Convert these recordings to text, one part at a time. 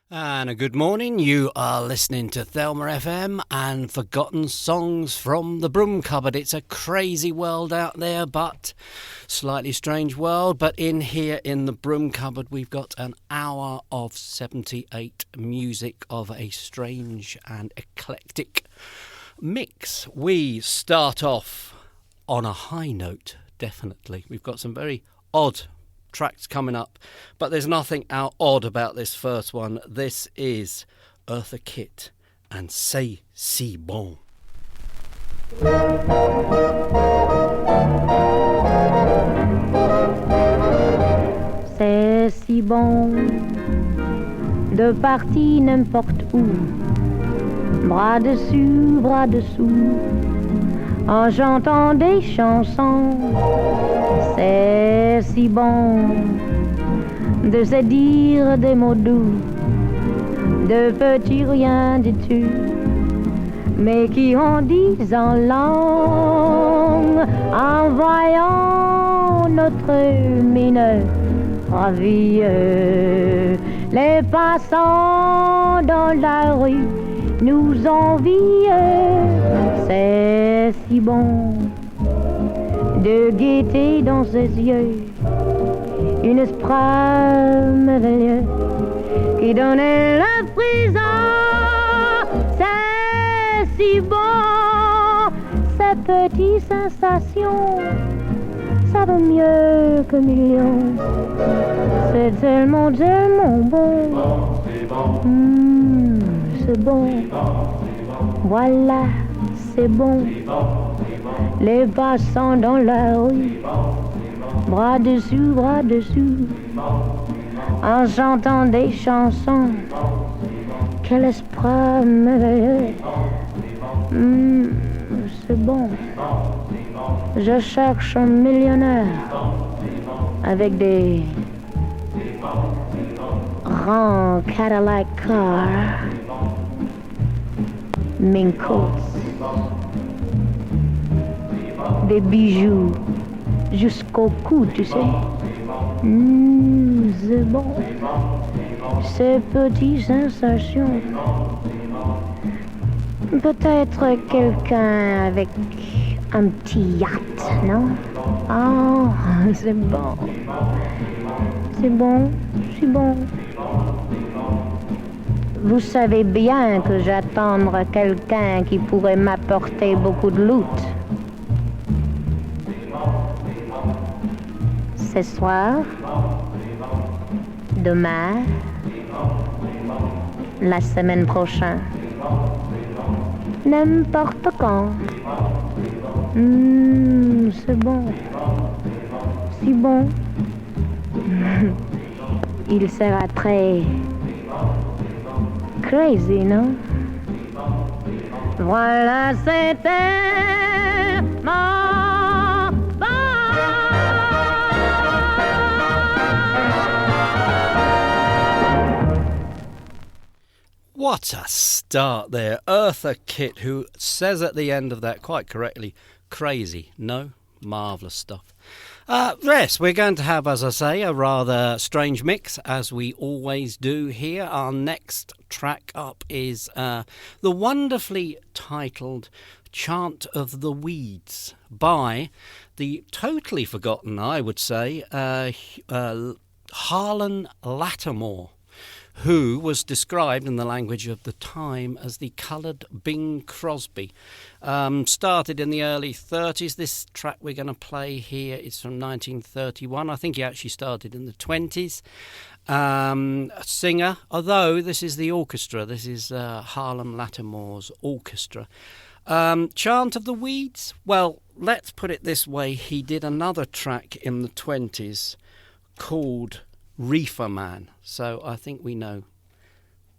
And a good morning. You are listening to Thelma FM and Forgotten Songs from the Broom Cupboard. It's a crazy world out there, but slightly strange world. But in here in the Broom Cupboard, we've got an hour of 78 music of a strange and eclectic mix. We start off on a high note, definitely. We've got some very odd tracks coming up, but there's nothing odd about this first one. This is Eartha Kitt and Sassy Bone. C'est si bon de partir n'importe où, bras dessus, bras dessous, en chantant des chansons. C'est si bon de se dire des mots doux, de petits rien du tout, mais qui en disent en langue, en voyant notre mine ravie. Les passants dans la rue nous envient. C'est si bon de gaieté dans ses yeux, une esprit merveilleux qui donnait le frisson. C'est si bon, ces petites sensations, ça vaut mieux que millions. C'est tellement, tellement bon. C'est bon. Voilà, c'est bon. Les passants dans la rue, bras dessous, en chantant des chansons. Quel esprit merveilleux. C'est bon. Je cherche un millionnaire avec des grands Cadillac cars, mink coats, des bijoux jusqu'au cou, tu sais. C'est bon. Ces petites sensations. Peut-être quelqu'un avec un petit yacht, non? Oh, c'est bon. C'est bon, c'est bon. Vous savez bien que j'attends quelqu'un qui pourrait m'apporter beaucoup de loot. Ce soir, demain, la semaine prochaine, n'importe quand. C'est bon, si bon. Il sera très crazy, non? Voilà, c'est tellement bon. What a start there. Eartha Kitt, who says at the end of that quite correctly, crazy. No? Marvellous stuff. Yes, we're going to have, as I say, a rather strange mix, as we always do here. Our next track up is the wonderfully titled Chant of the Weeds by the totally forgotten, I would say, Harlan Lattimore, who was described in the language of the time as the coloured Bing Crosby. Started in the early 30s. This track we're going to play here is from 1931. I think he actually started in the 20s. A singer, although this is the orchestra. This is Harlan Lattimore's orchestra. Chant of the Weeds? Well, let's put it this way. He did another track in the 20s called Reefer Man, so I think we know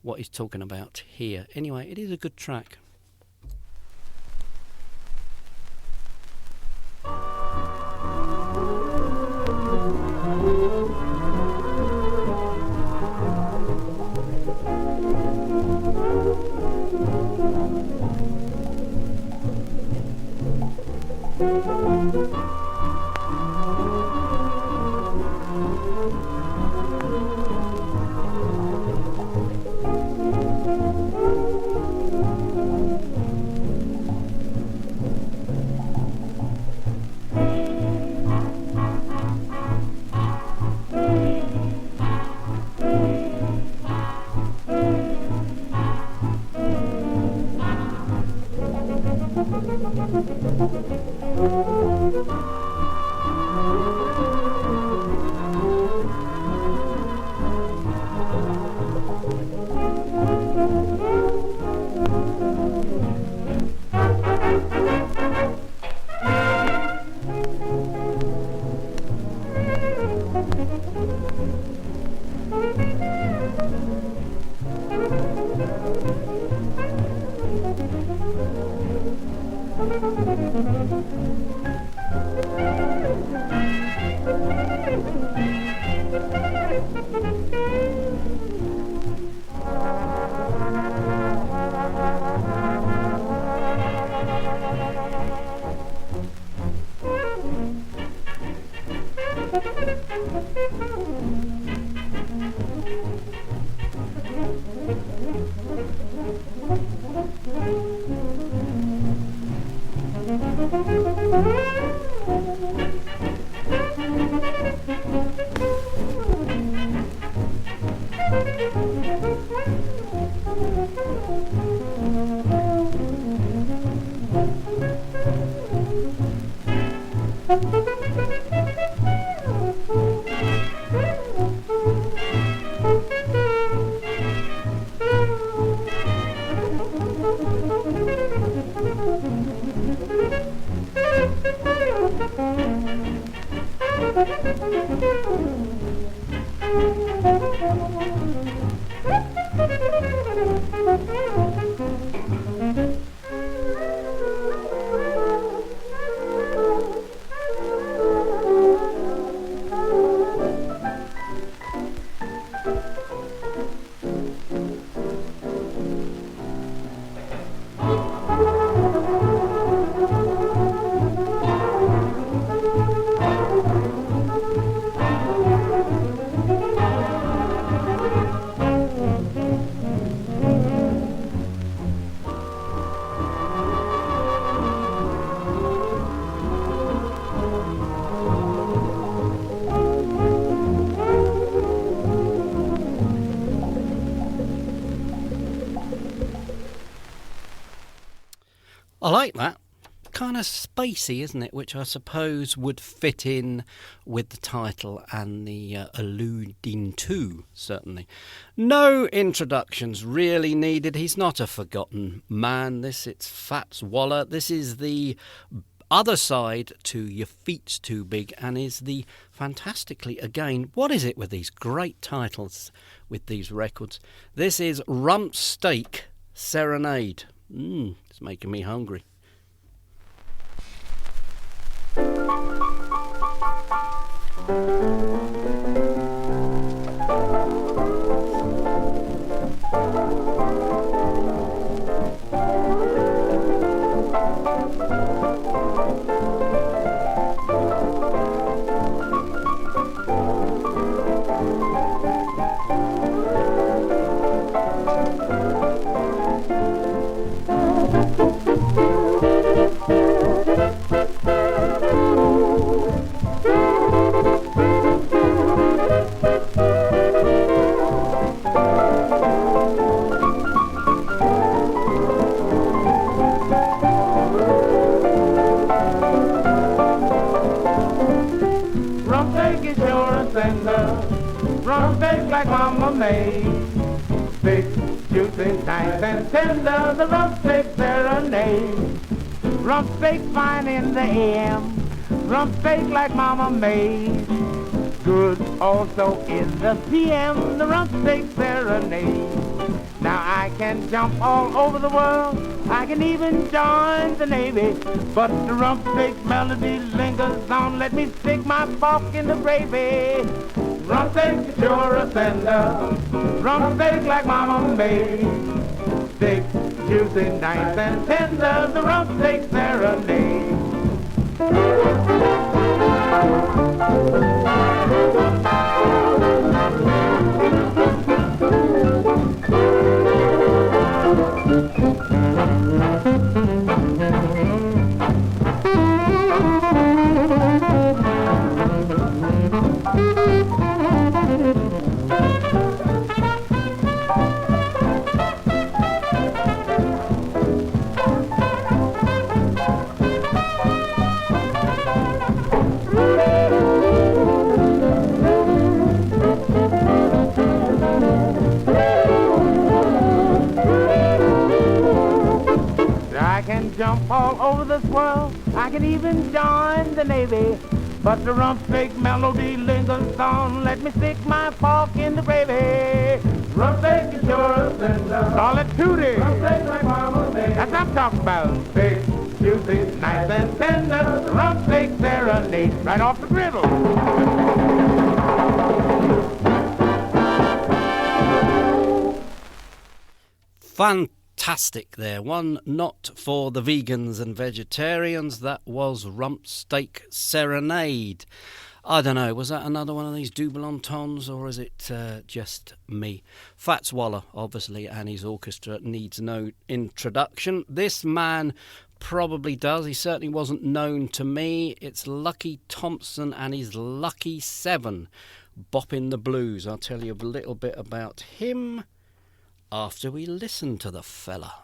what he's talking about here. Anyway, it is a good track. I like that. Kind of spacey, isn't it? Which I suppose would fit in with the title and the alluding to, certainly. No introductions really needed. He's not a forgotten man. It's Fats Waller. This is the other side to Your Feet's Too Big, and is the fantastically, again, what is it with these great titles with these records? This is Rump Steak, Serenade. It's making me hungry. Rump steak like Mama made. Thick, juicy, nice and tender, the rump steak serenade. Rump steak fine in the AM, rump steak like Mama made. Good also in the PM, the rump steak serenade. Now I can jump all over the world, I can even join the Navy, but the rump steak melody lingers on. Let me stick my fork in the gravy. Rump steak is sure a sender, rump steak like Mama made. Thick, juicy, nice and tender, the rump steak serenade. Jump all over this world, I can even join the Navy, but the rump steak melody lingers on. Let me stick my fork in the gravy. Rump steak is sure a sender, solid tootie. Rump steak like Mama made. That's what I'm talking about. Thick, juicy, nice and tender, the rump steak serenade, right off the griddle. Fantastic there. One not for the vegans and vegetarians. That was Rump Steak Serenade. I don't know, was that another one of these double entendres, or is it just me? Fats Waller, obviously, and his orchestra needs no introduction. This man probably does. He certainly wasn't known to me. It's Lucky Thompson and his Lucky Seven, bopping the blues. I'll tell you a little bit about him after we listen to the fella.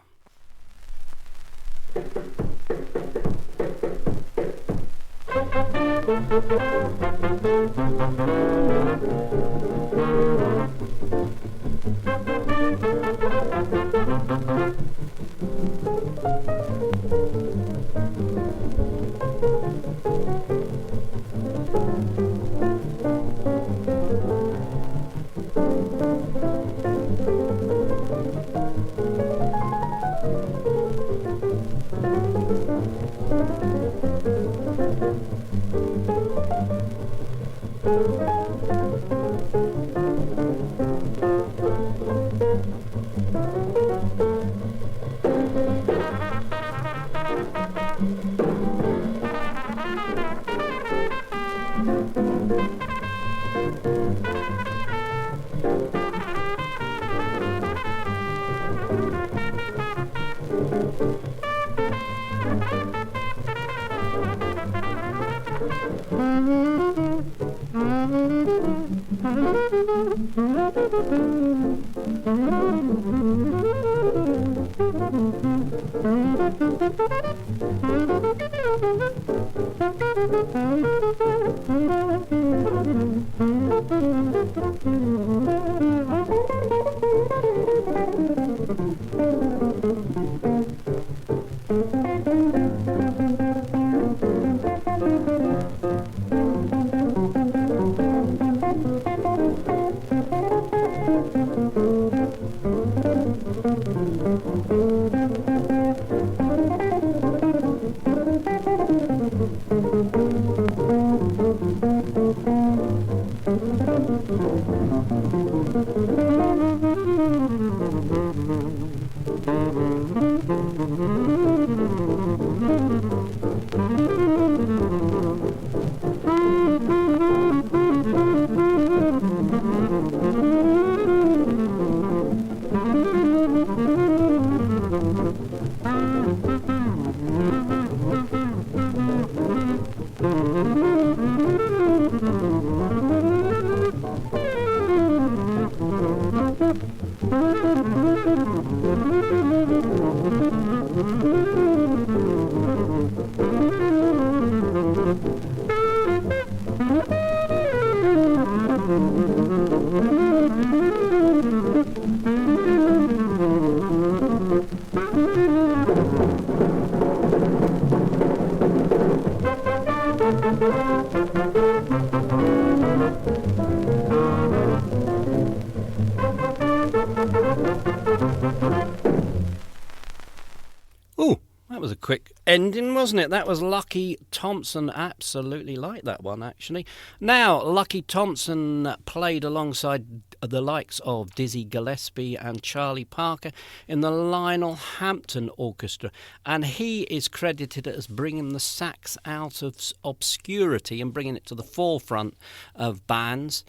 Quick ending, wasn't it? That was Lucky Thompson. Absolutely like that one, actually. Now, Lucky Thompson played alongside the likes of Dizzy Gillespie and Charlie Parker in the Lionel Hampton Orchestra, and he is credited as bringing the sax out of obscurity and bringing it to the forefront of bands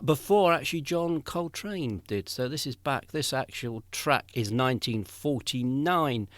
before actually John Coltrane did. So this is back. This actual track is 1949.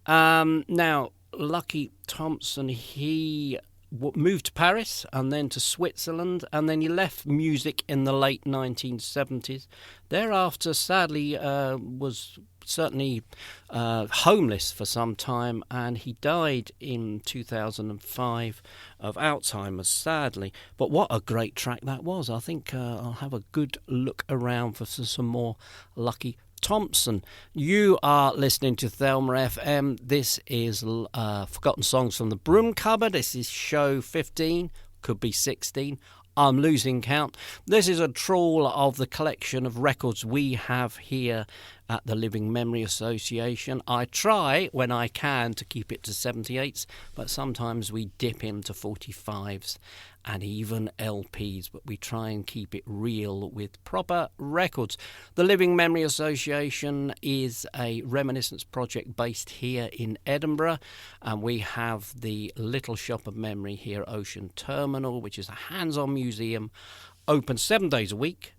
Now, Lucky Thompson, he moved to Paris and then to Switzerland, and then he left music in the late 1970s. Thereafter, sadly, was certainly homeless for some time, and he died in 2005 of Alzheimer's, sadly. But what a great track that was. I think I'll have a good look around for some more Lucky Thompson. You are listening to Thelma FM. This is Forgotten Songs from the Broom Cupboard. This is show 15, could be 16. I'm losing count. This is a trawl of the collection of records we have here at the Living Memory Association. I try, when I can, to keep it to 78s, but sometimes we dip into 45s and even LPs, but we try and keep it real with proper records. The Living Memory Association is a reminiscence project based here in Edinburgh, and we have the Little Shop of Memory here at Ocean Terminal, which is a hands-on museum, open 7 days a week,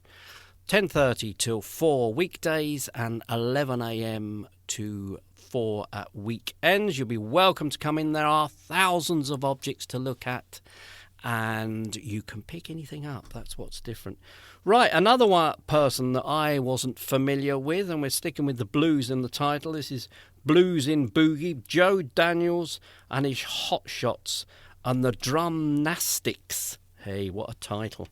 10:30 till 4 weekdays and 11 a.m. to 4 at weekends. You'll be welcome to come in. There are thousands of objects to look at, and you can pick anything up. That's what's different. Right, another person that I wasn't familiar with, and we're sticking with the blues in the title. This is Blues in Boogie, Joe Daniels and his Hot Shots and the Drumnastics. Hey, what a title.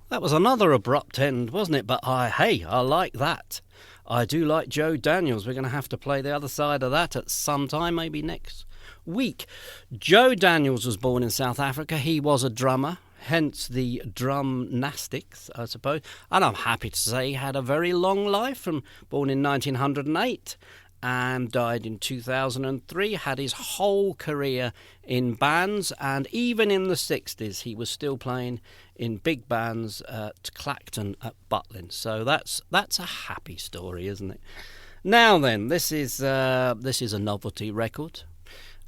That was another abrupt end, wasn't it? But I like that. I do like Joe Daniels. We're going to have to play the other side of that at some time, maybe next week. Joe Daniels was born in South Africa. He was a drummer, hence the Drumnastics, I suppose. And I'm happy to say he had a very long life, from born in 1908 and died in 2003, had his whole career in bands, and even in the 60s he was still playing in big bands at Clacton at Butlin. So that's a happy story, isn't it? Now then, this is a novelty record,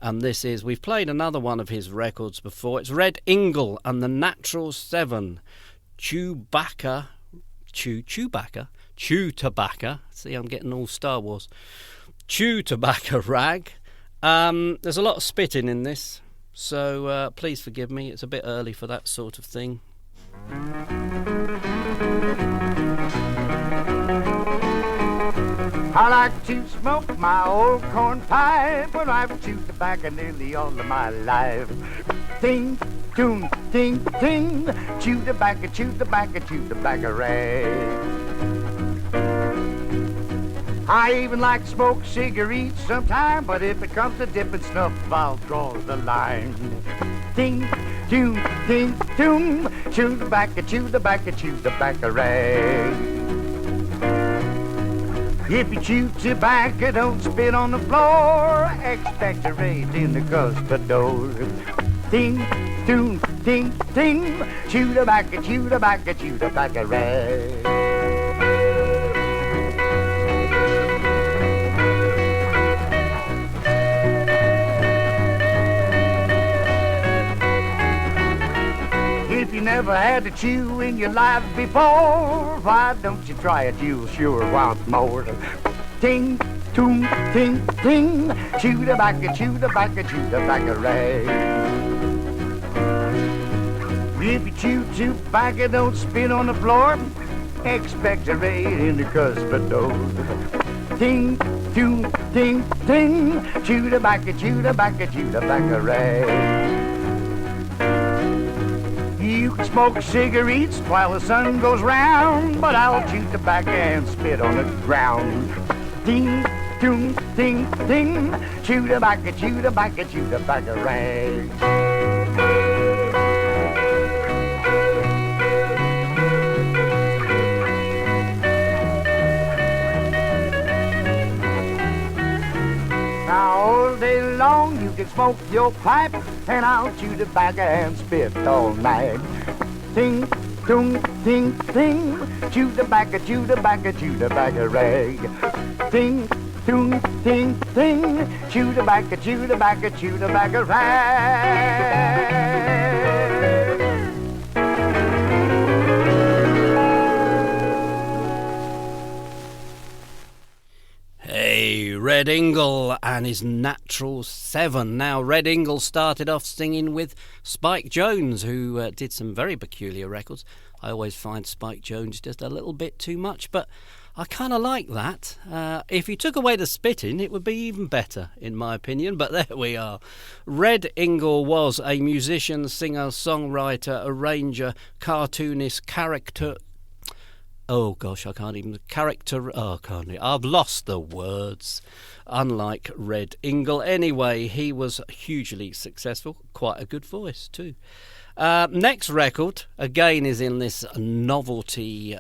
and we've played another one of his records before. It's Red Ingle and the Natural Seven, Chew Tobacco. See, I'm getting all Star Wars. Chew Tobacco Rag. There's a lot of spitting in this, so please forgive me. It's a bit early for that sort of thing. I like to smoke my old corn pipe, but I've chewed tobacco nearly all of my life. Ting, toon, ting, ting, chew tobacco, rag. I even like to smoke cigarettes sometime, but if it comes to dipping snuff, I'll draw the line. Ting, toom, ting, toom, chew tobacco, chew tobacco, chew tobacco rag. If you chew tobacco, don't spit on the floor, expectorate in the cuspidor. Ting, toom, ting, ting, chew tobacco, chew tobacco, chew tobacco rag. If you never had to chew in your life before, why don't you try it? You'll sure want more. Ting, toom, ting, ting, chew tobacco, chew tobacco, chew tobacco rag. If you chew tobacco, don't spit on the floor, expectorate in the cuspidor. Ting, toom, ting, ting, chew tobacco, chew tobacco, chew tobacco rag. You can smoke cigarettes while the sun goes round, but I'll chew tobacco and spit on the ground. Ting, toom, ting, ting, chew tobacco, chew tobacco, chew tobacco rag. Now all day long you can smoke your pipe, and I'll chew tobacco and spit all night. Ting, toom, ting, ting, chew tobacco, chew tobacco, chew tobacco rag. Ting, toom, ting, ting, chew tobacco, chew tobacco, chew tobacco rag. Hey, Red Ingle and his Natural 7. Now, Red Ingle started off singing with Spike Jones, who did some very peculiar records. I always find Spike Jones just a little bit too much, but I kind of like that. If you took away the spitting, it would be even better, in my opinion, but there we are. Red Ingle was a musician, singer, songwriter, arranger, cartoonist, character... Oh gosh, I can't even... I've lost the words. Unlike Red Ingle. Anyway, he was hugely successful. Quite a good voice too. Next record, again, is in this novelty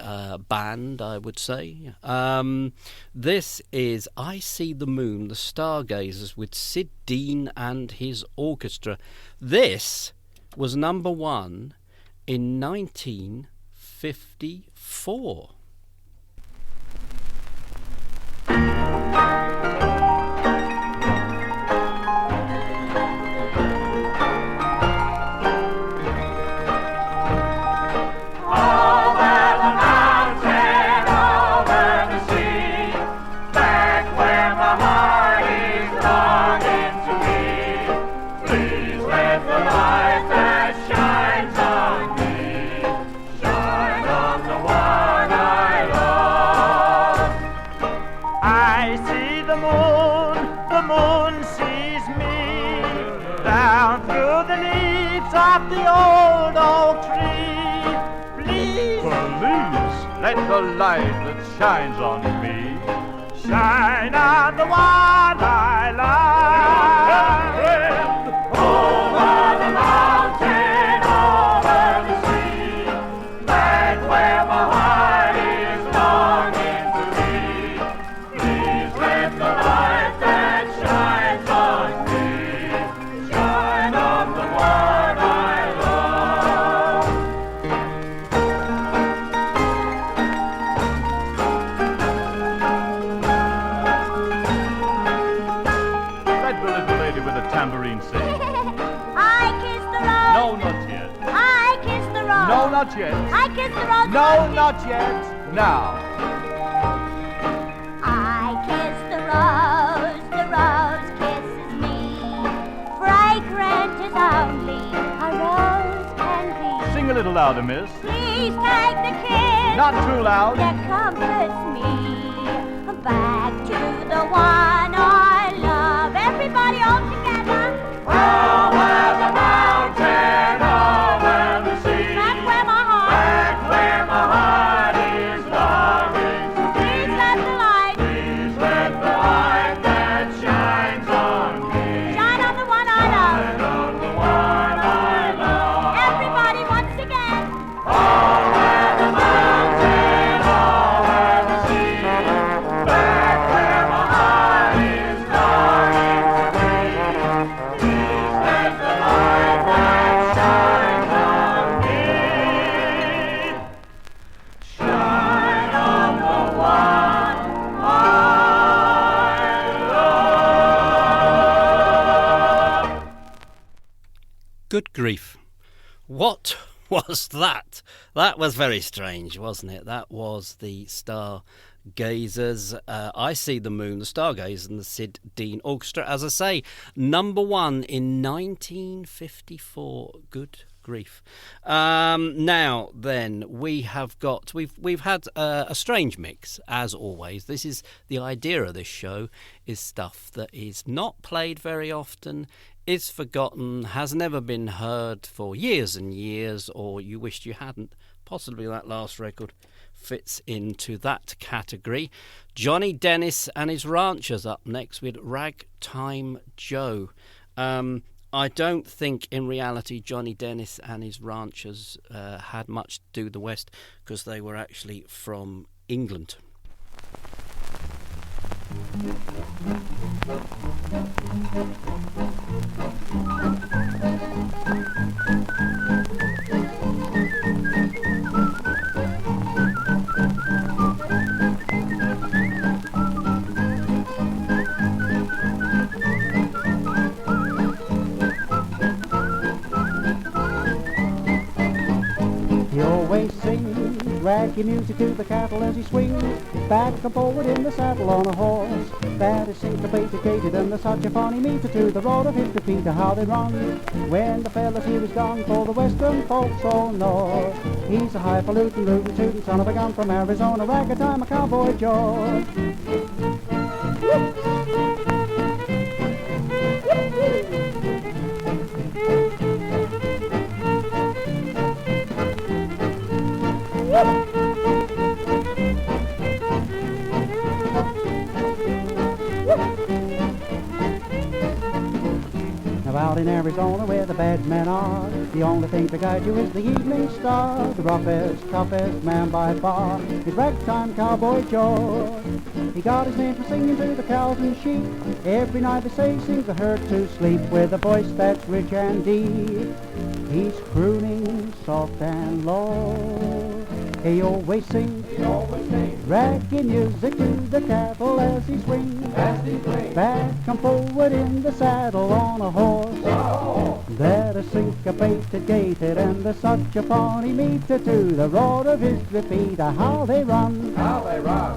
band, I would say. This is I See the Moon, the Stargazers, with Sid Dean and his orchestra. This was number 1 in 1954. Of the old oak tree, please, let the light that shines on me shine on the one I love. Over the mountain, over the sea, back where my heart is longing to be. Please let the light that shines on me shine on the one I love. Let the little lady with the tambourine sing. I kiss the rose. No, not yet. I kiss the rose. No, not yet. I kiss the rose. No, not yet. Now. I kiss the rose kisses me. Fragrant as only a rose can be. Sing a little louder, miss. Please take the kiss Not too loud. that comforts me. Back to the one I love. Everybody all together. Over the mountain, over the sea. Back where my heart Back where my heart is longing to be. Please let the light Please let Good grief. What was that? That was very strange, wasn't it? That was the Stargazers. I See the Moon, the Stargazers and the Sid Dean Orchestra. As I say, number one in 1954. Good grief. Now then, we've had a strange mix, as always. This is the idea of this show, is stuff that is not played very often, is forgotten, has never been heard for years and years, or you wished you hadn't. Possibly that last record fits into that category. Johnny Dennis and his Ranchers up next with Ragtime Joe. I don't think in reality Johnny Dennis and his Ranchers had much to do with the West, because they were actually from England. He always sings raggy music to the cattle as he swings back and forward in the saddle on a horse that is syncopated, and there's such a funny meter to the road of his repeater, how they run when the fellas here is gone for the western folks all north. He's a highfalutin, rootin' son of a gun from Arizona, ragtime, a Cowboy Joe. Now out in Arizona where the bad men are, the only thing to guide you is the evening star. The roughest, toughest man by far is ragtime Cowboy Joe. He got his name from singing to the cows and sheep. Every night they say he sings the herd to sleep with a voice that's rich and deep. He's crooning soft and low. He always sings raggy music to the cattle as he swings back and forward in the saddle on a horse that is syncopated, gated, and there's such a funny meter to the roar of his repeater, how they run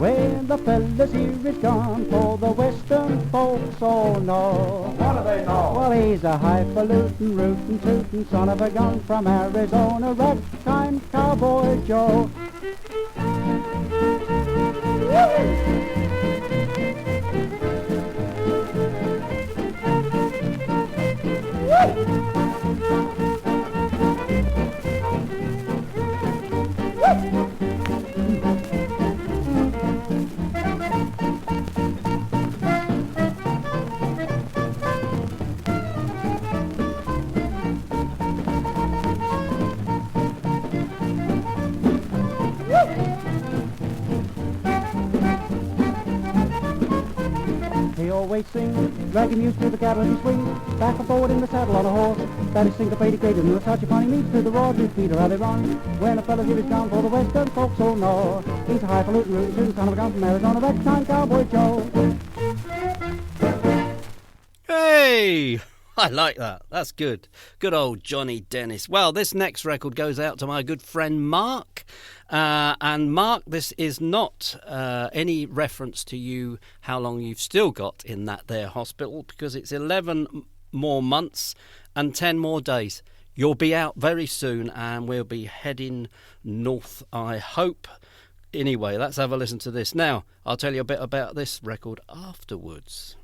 when the fellas here is gone for the western folks all know. What do they know? Well, he's a highfalutin, rootin', tootin' son of a gun from Arizona, ragtime Cowboy Joe. He always sings, dragging music to the cattle as he swings back and forward in the saddle on a horse that is syncopated, gated, and such a funny meets to the roar of his feet, how they run when a fella here is gone for the western folks all know. He's a highfalutin, rootin' son of a gun from Arizona, ragtime Cowboy Joe. Hey! I like that. That's good. Good old Johnny Dennis. Well, this next record goes out to my good friend Mark. And Mark, this is not any reference to you, how long you've still got in that there hospital, because it's 11 more months and 10 more days. You'll be out very soon and we'll be heading north, I hope. Anyway, let's have a listen to this. Now, I'll tell you a bit about this record afterwards.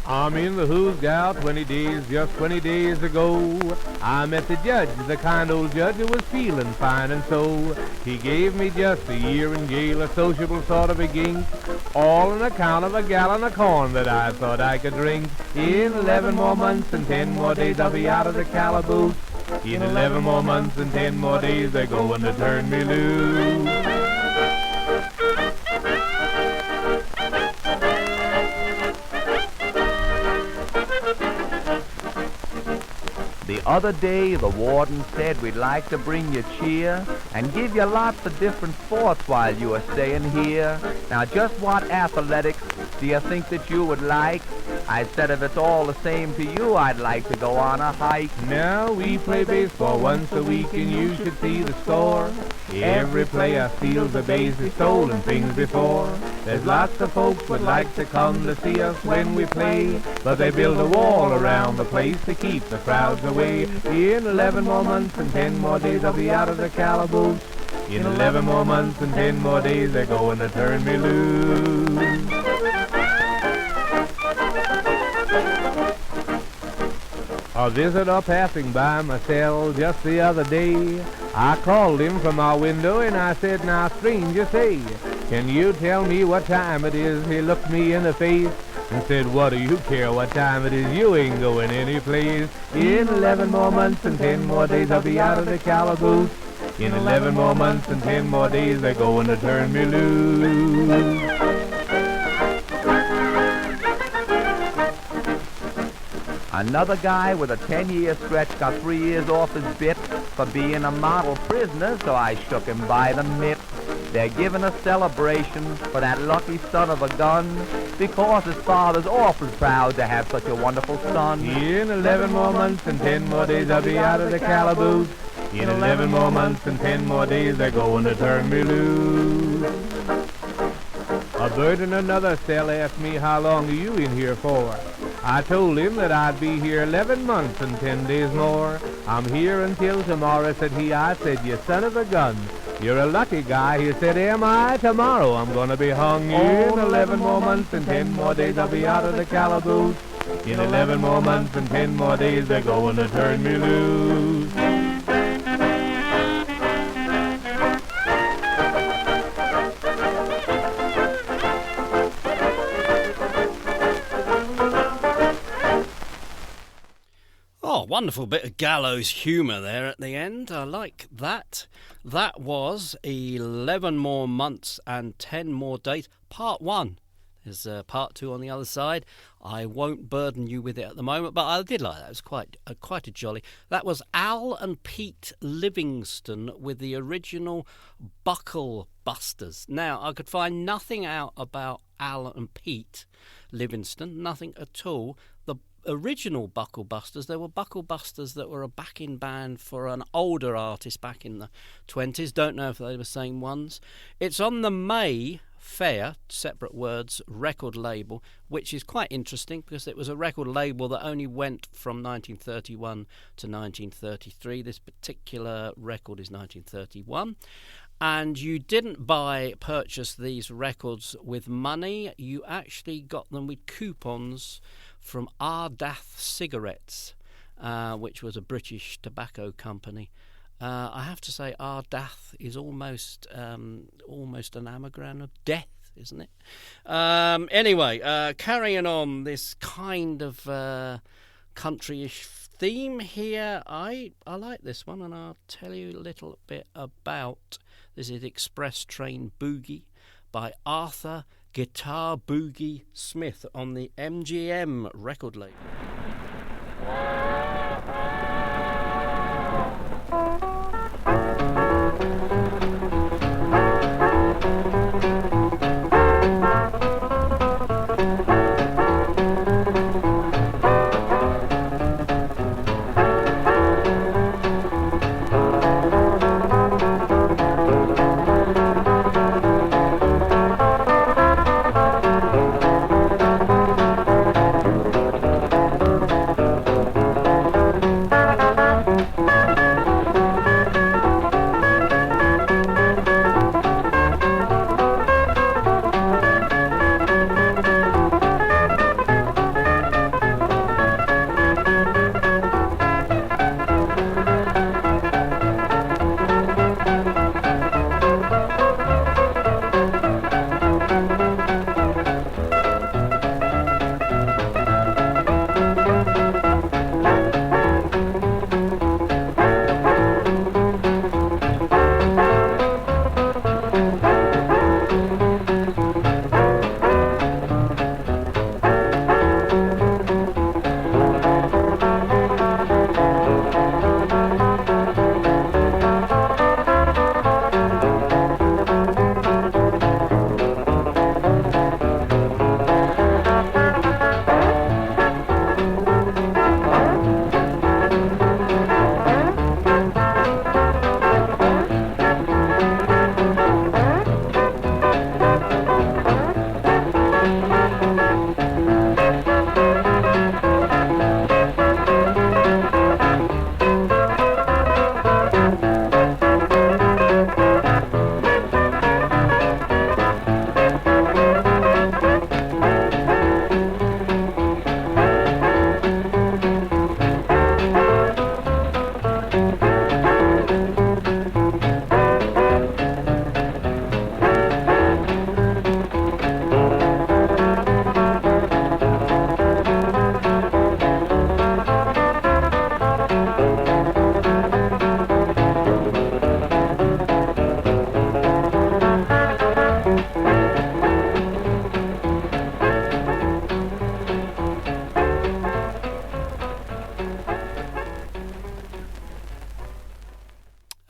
I'm in the Who's Gal 20 days, just 20 days ago. I met the judge, the kind old judge who was feeling fine, and so he gave me just a year in jail, a sociable sort of a gink, all on account of a gallon of corn that I thought I could drink. In 11 more months and 10 more days I'll be out of the calaboose. In 11 more months and 10 more days they're going to turn me loose. The Other day, the warden said we'd like to bring you cheer and give you lots of different sports while you are staying here. Now, just what athletics do you think that you would like? I said if it's all the same to you, I'd like to go on a hike. Now we play baseball once a week and you should see the score. Every player steals a base, has stolen things before. There's lots of folks would like to come to see us when we play, but they build a wall around the place to keep the crowds away. In 11 more months and 10 more days I'll be out of the calaboose. In 11 more months and 10 more days they're going to turn me loose. A visitor passing by my cell just the other day, I called him from my window and I said, now stranger, say, can you tell me what time it is? He looked me in the face and said, what do you care what time it is? You ain't going any place. In 11 more months and 10 more days I'll be out of the calaboose. In 11 more months and 10 more days they're going to turn me loose. Another guy with a 10-year stretch got 3 years off his bit for being a model prisoner, so I shook him by the mitt. They're giving a celebration for that lucky son of a gun because his father's awful proud to have such a wonderful son. In 11 more months and 10 more days I'll be out of the calaboose. In 11 more months and 10 more days they're going to turn me loose. A bird in another cell asked me, how long are you in here for? I told him that I'd be here 11 months and 10 days more. I'm here until tomorrow, said he. I said, you son of a gun, you're a lucky guy. He said, am I? Tomorrow I'm gonna be hung. In 11 more months and 10 more days I'll be out of the calaboose. In 11 more months and 10 more days they're going to turn me loose. Wonderful bit of gallows humour there at the end. I like that. That was 11 more months and 10 more days. Part 1. There's part 2 on the other side. I won't burden you with it at the moment, but I did like that. It was quite a jolly. That was Al and Pete Livingston with the original Buckle Busters. Now, I could find nothing out about Al and Pete Livingston, nothing at all. The original Buckle Busters, there were Buckle Busters that were a backing band for an older artist back in the 20s. Don't know if they were the same ones. It's on the May Fair, separate words, record label, which is quite interesting because it was a record label that only went from 1931 to 1933. This particular record is 1931. And you didn't purchase these records with money. You actually got them with coupons from Ardath Cigarettes, which was a British tobacco company. I have to say, Ardath is almost an anagram of death, isn't it? Anyway, carrying on this kind of country-ish theme here, I like this one, and I'll tell you a little bit about. This is Express Train Boogie by Eartha Guitar Boogie Smith on the MGM record label.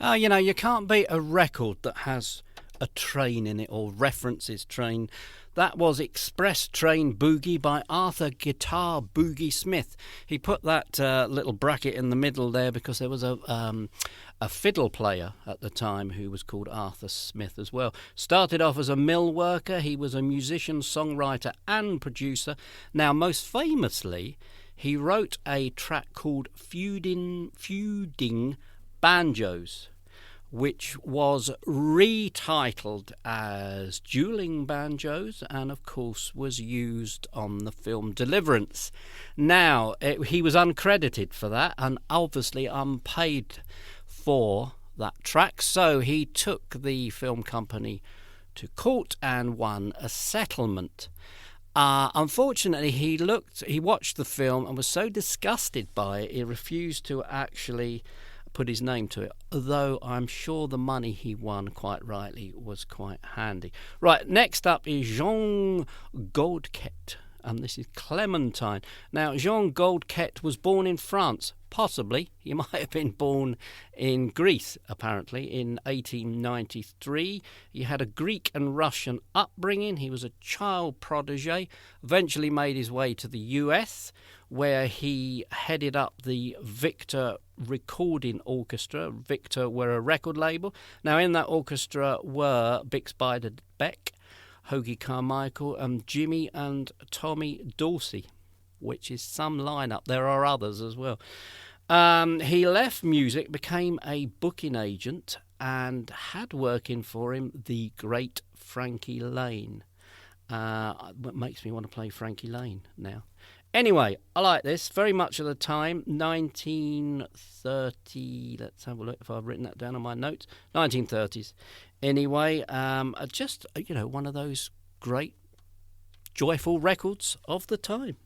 You can't beat a record that has a train in it or references train. That was Express Train Boogie by Arthur Guitar Boogie Smith. He put that little bracket in the middle there because there was a fiddle player at the time who was called Arthur Smith as well. Started off as a mill worker. He was a musician, songwriter and producer. Now, most famously, he wrote a track called Feuding Banjos, which was retitled as Duelling Banjos and, of course, was used on the film Deliverance. Now, he was uncredited for that and obviously unpaid for that track, so he took the film company to court and won a settlement. Unfortunately, he watched the film and was so disgusted by it, he refused to actually put his name to it, although I'm sure the money he won, quite rightly, was quite handy. Right, next up is Jean Goldquet, and this is Clementine. Now, Jean Goldquet was born in France. Possibly, he might have been born in Greece, apparently, in 1893. He had a Greek and Russian upbringing. He was a child protege, eventually made his way to the US, where he headed up the Victor Recording Orchestra. Victor were a record label. Now, in that orchestra were Bix Beiderbecke, Hoagy Carmichael, and Jimmy and Tommy Dorsey, which is some lineup. There are others as well. He left music, became a booking agent, and had working for him the great Frankielaine. What makes me want to play Frankielaine now. Anyway, I like this very much at the time. 1930. Let's have a look if I've written that down on my notes. 1930s. Anyway, just one of those great, joyful records of the time.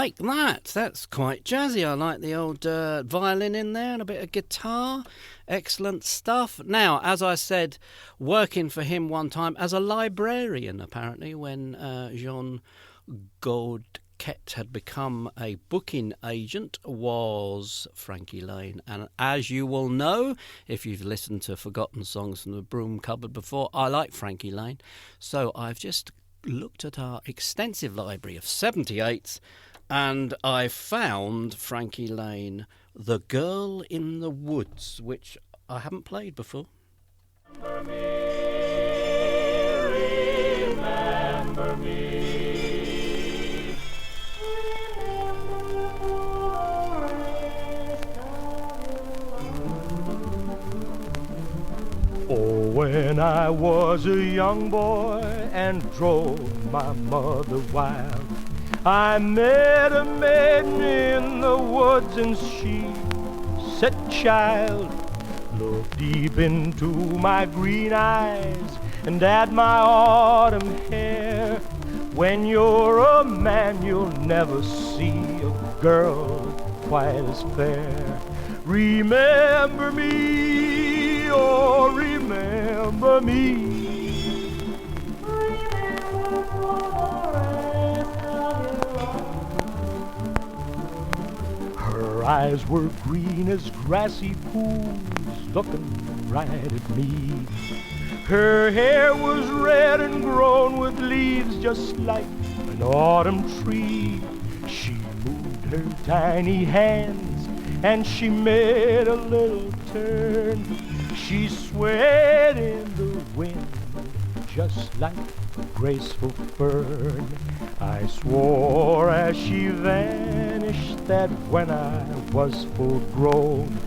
like that. That's quite jazzy. I like the old violin in there and a bit of guitar. Excellent stuff. Now, as I said, working for him one time as a librarian, apparently, when Jean Gaudquet had become a booking agent, was Frankielaine. And as you will know, if you've listened to Forgotten Songs from the Broom Cupboard before, I like Frankielaine. So I've just looked at our extensive library of 78s and I found Frankielaine, The Girl in the Woods, which I haven't played before. Remember me. Oh, when I was a young boy and drove my mother wild, I met a maiden in the woods and she said, "Child, look deep into my green eyes and at my autumn hair. When you're a man, you'll never see a girl quite as fair. Remember me, oh, remember me. Remember for the rest of your life." Her eyes were green as grassy pools, looking right at me. Her hair was red and grown with leaves just like an autumn tree. She moved her tiny hands and she made a little turn. She swayed in the wind just like a graceful fern. I swore as she vanished that when I was full grown,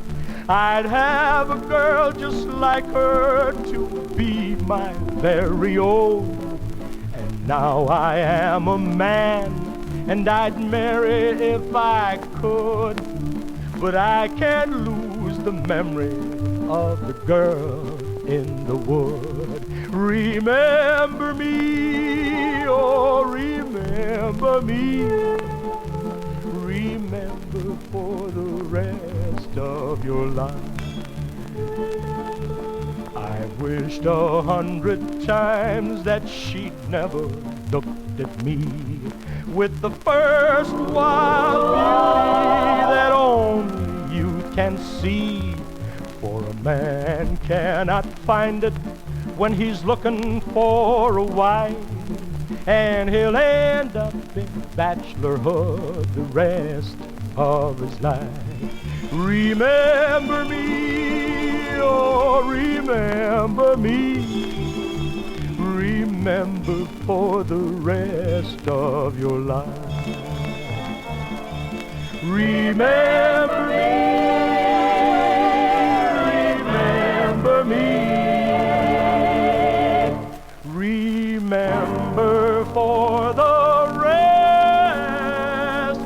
I'd have a girl just like her to be my very own. And now I am a man, and I'd marry if I could, but I can't lose the memory of the girl in the wood. Remember me, oh, remember me. Remember for the rest of your life. I wished 100 times that she'd never looked at me with the first wild beauty that only you can see. For a man cannot find it when he's looking for a wife, and he'll end up in bachelorhood the rest of his life. Remember me, oh, remember me. Remember for the rest of your life. Remember me, remember me. Remember for the rest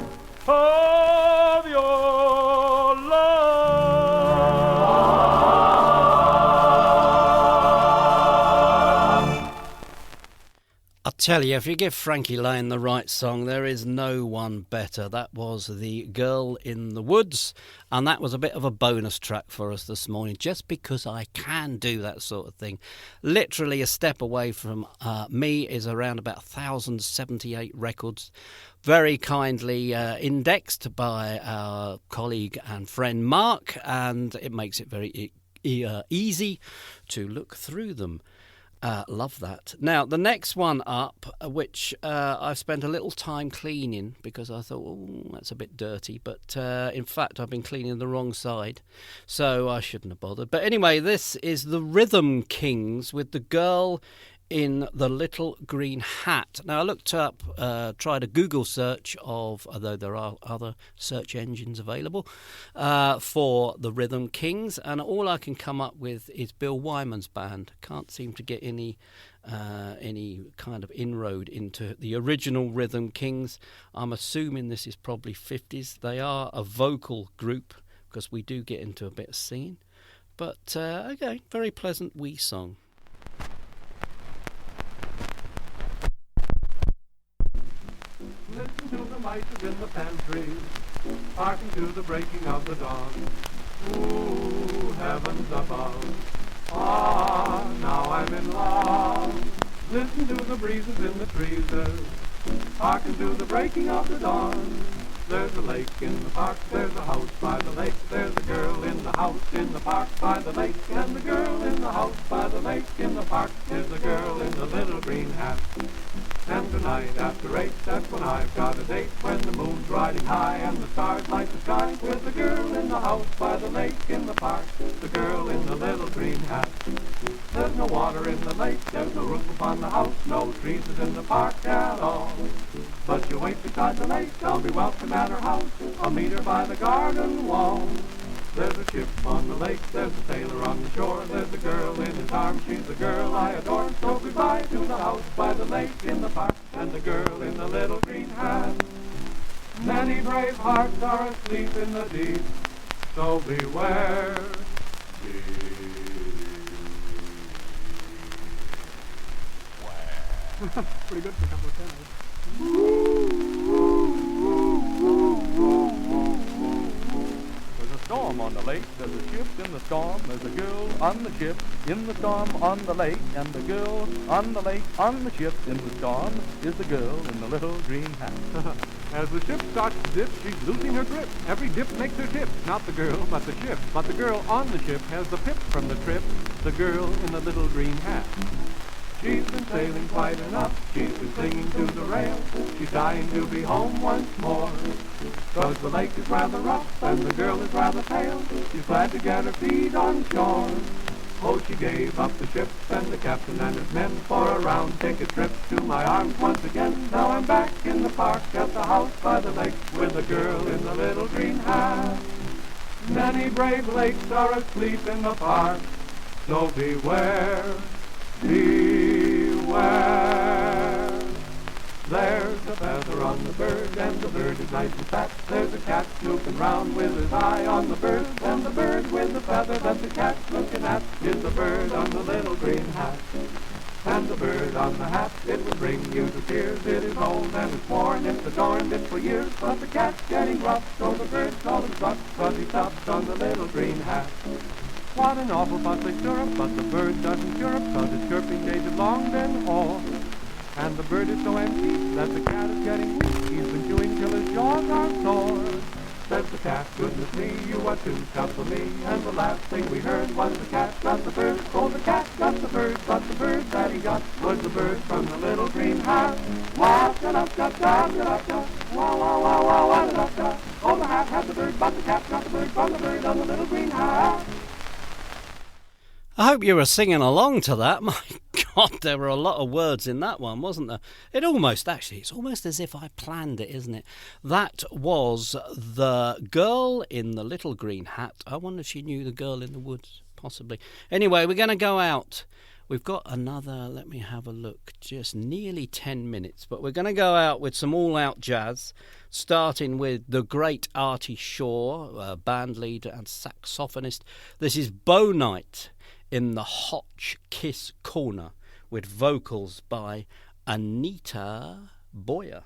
of your life. I tell you, if you give Frankielaine the right song, there is no one better. That was The Girl in the Woods, and that was a bit of a bonus track for us this morning, just because I can do that sort of thing. Literally a step away from me is around about 1,078 records, very kindly indexed by our colleague and friend Mark, and it makes it very easy to look through them. Love that. Now, the next one up, which I've spent a little time cleaning because I thought, oh, that's a bit dirty. But in fact, I've been cleaning the wrong side, so I shouldn't have bothered. But anyway, this is the Rhythm Kings with The Girl in the Little Green Hat. Now, I looked up, tried a Google search of, although there are other search engines available, for the Rhythm Kings, and all I can come up with is Bill Wyman's band. Can't seem to get any kind of inroad into the original Rhythm Kings. I'm assuming this is probably 50s. They are a vocal group because we do get into a bit of singing. But, okay, very pleasant wee song. Listen to the mice in the and trees, hearken to the breaking of the dawn. Ooh, heavens above, ah, now I'm in love. Listen to the breezes in the trees, hearken to the breaking of the dawn. There's a lake in the park, there's a house by the lake, there's a girl in the house in the park by the lake, and the girl in the house by the lake in the park is the girl in the little green hat. And tonight after 8, that's when I've got a date, when the moon's riding high and the stars light the sky, with the girl in the house by the lake in the park, the girl in the little green hat. There's no water in the lake, there's no roof upon the house, no trees is in the park at all. But you wait beside the lake, I'll be welcome at her house, I'll meet her by the garden wall. There's a ship on the lake, there's a sailor on the shore, there's a girl in his arms, she's the girl I adore. So goodbye to the house by the lake in the park, and the girl in the little green hat. Many brave hearts are asleep in the deep, so beware. Pretty good for a couple of tenors. There's a storm on the lake, there's a ship in the storm, there's a girl on the ship, in the storm on the lake, and the girl on the lake, on the ship, in the storm, is the girl in the little green hat. As the ship starts to dip, she's losing her grip. Every dip makes her tip, not the girl, but the ship. But the girl on the ship has the pip from the trip, the girl in the little green hat. She's been sailing quite enough, she's been clinging to the rail, she's dying to be home once more. 'Cause the lake is rather rough and the girl is rather pale, she's glad to get her feet on shore. Oh, she gave up the ship and the captain and his men for a round ticket trip to my arms once again. Now I'm back in the park at the house by the lake with the girl in the little green hat. Many brave lakes are asleep in the park, so beware. Beware. There's a feather on the bird, and the bird is nice and fat. There's a cat snooping round with his eye on the bird, and the bird with the feather that the cat's looking at is the bird on the little green hat. And the bird on the hat, it will bring you to tears. It is old and it's worn, it's adorned it for years, but the cat's getting rough, so the bird call him rough, 'cause he stops on the little green hat. What an awful fuss they stir up, but the bird doesn't chirp, 'cause its chirping days have long been o'er. And the bird is so empty that the cat is getting weak, he's been chewing till his jaws are sore. Says the cat, goodness me, you are too tough for me. And the last thing we heard was the cat got the bird. Oh, the cat got the bird, but the bird that he got was the bird from the little green hat. Wah, da da da da da da. Wah, wah, wah, wah, wah, da da. Oh, the hat had the bird, but the cat got the bird from the bird on the little green hat. I hope you were singing along to that. My God, there were a lot of words in that one, wasn't there? It's almost as if I planned it, isn't it? That was the girl in the little green hat. I wonder if she knew the girl in the woods, possibly. Anyway, we're going to go out. We've got another, let me have a look, just nearly 10 minutes. But we're going to go out with some all-out jazz, starting with the great Artie Shaw, band leader and saxophonist. This is Bow Night in the Hotch Kiss Corner, with vocals by Anita Boyer.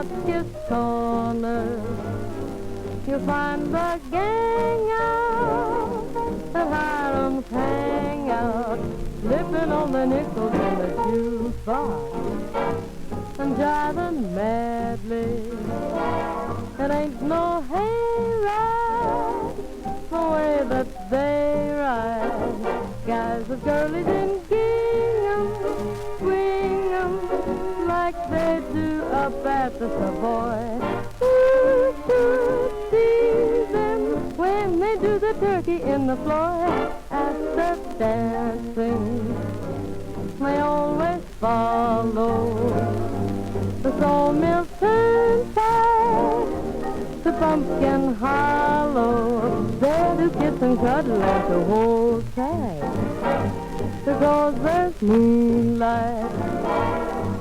Hotchkiss Corner. You'll find the gang out, the Hiram's hang out, slipping on the nickels in the jukebox and jiving madly. It ain't no hayride, the way that they ride. Guys with girlies in gingham, swing 'em like they do up at the Savoy. Ooh, to see them when they do the turkey in the floor. After dancing, they always follow the Sawmill Turnpike to Pumpkin Hollow. There to kiss and cuddle and to hold tight, because there's moonlight,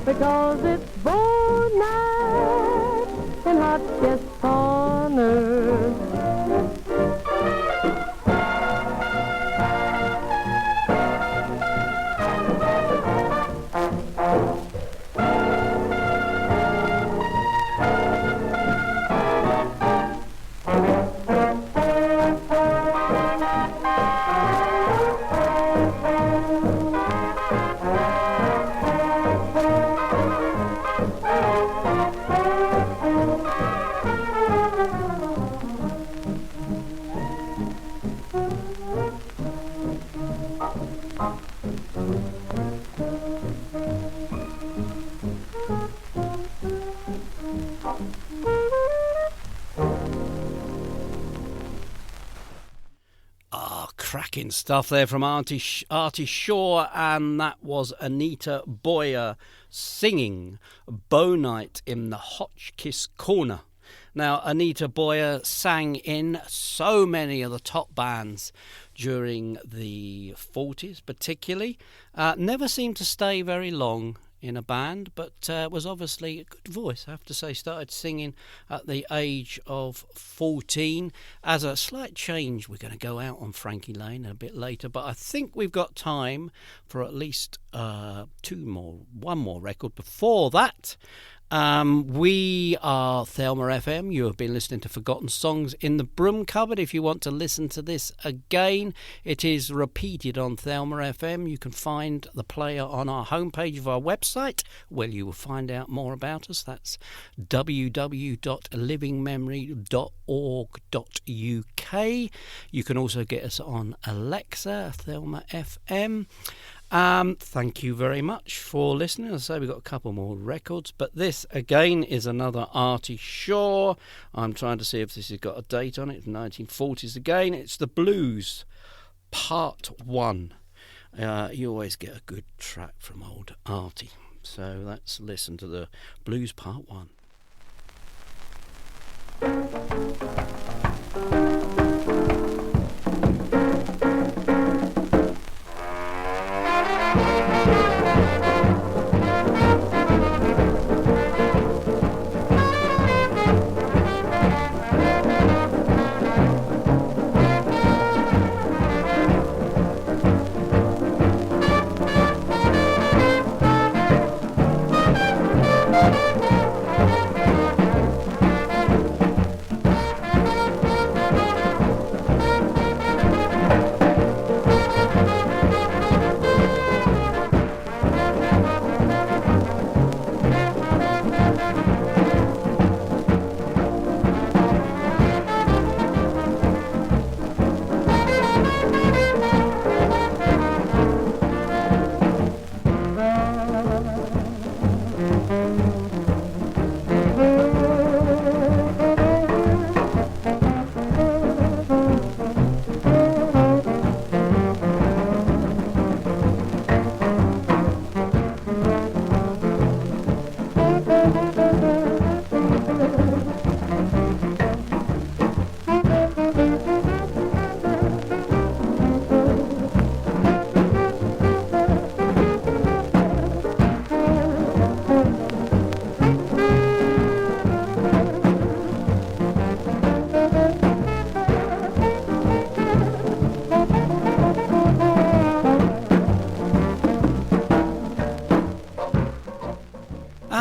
because it's bow night in Hotchkiss Corner. Cracking stuff there from Artie Shaw, and that was Anita Boyer singing Bow Night in the Hotchkiss Corner. Now, Anita Boyer sang in so many of the top bands during the 40s particularly. Never seemed to stay very long in a band, but was obviously a good voice, I have to say. Started singing at the age of 14. As a slight change, we're going to go out on Frankielaine a bit later, but I think we've got time for at least one more record before that. We are Thelma FM. You have been listening to Forgotten Songs in the Broom Cupboard. If you want to listen to this again, it is repeated on Thelma FM. You can find the player on our homepage of our website, where you will find out more about us. That's www.livingmemory.org.uk. You can also get us on Alexa, Thelma FM. Thank you very much for listening. As I say, we've got a couple more records, but this again is another Artie Shaw. I'm trying to see if this has got a date on it. 1940s again. It's the Blues Part 1. You always get a good track from old Artie. So let's listen to the Blues Part 1.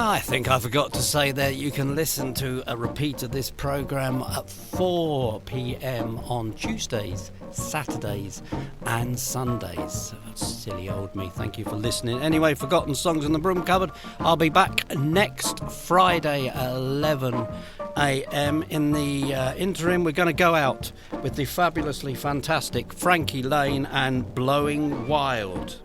I think I forgot to say that you can listen to a repeat of this programme at 4 p.m. on Tuesdays, Saturdays and Sundays. Silly old me, thank you for listening. Anyway, Forgotten Songs in the Broom Cupboard. I'll be back next Friday at 11 a.m. In the interim, we're going to go out with the fabulously fantastic Frankielaine and Blowing Wild.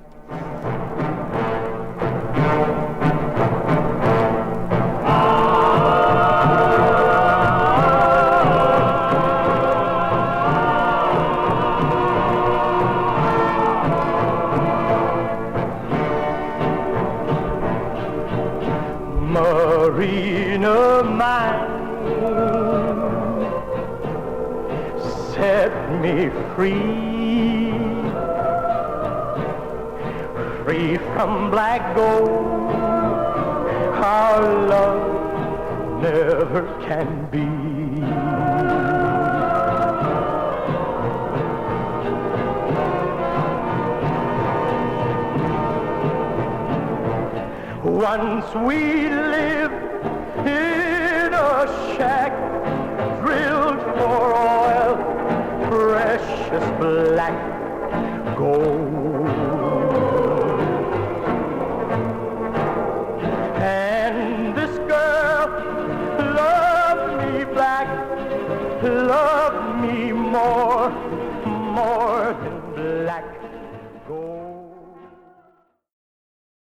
Marina mine, set me free, free from black gold, our love never can be. Once we lived in a shack, drilled for oil, precious black gold.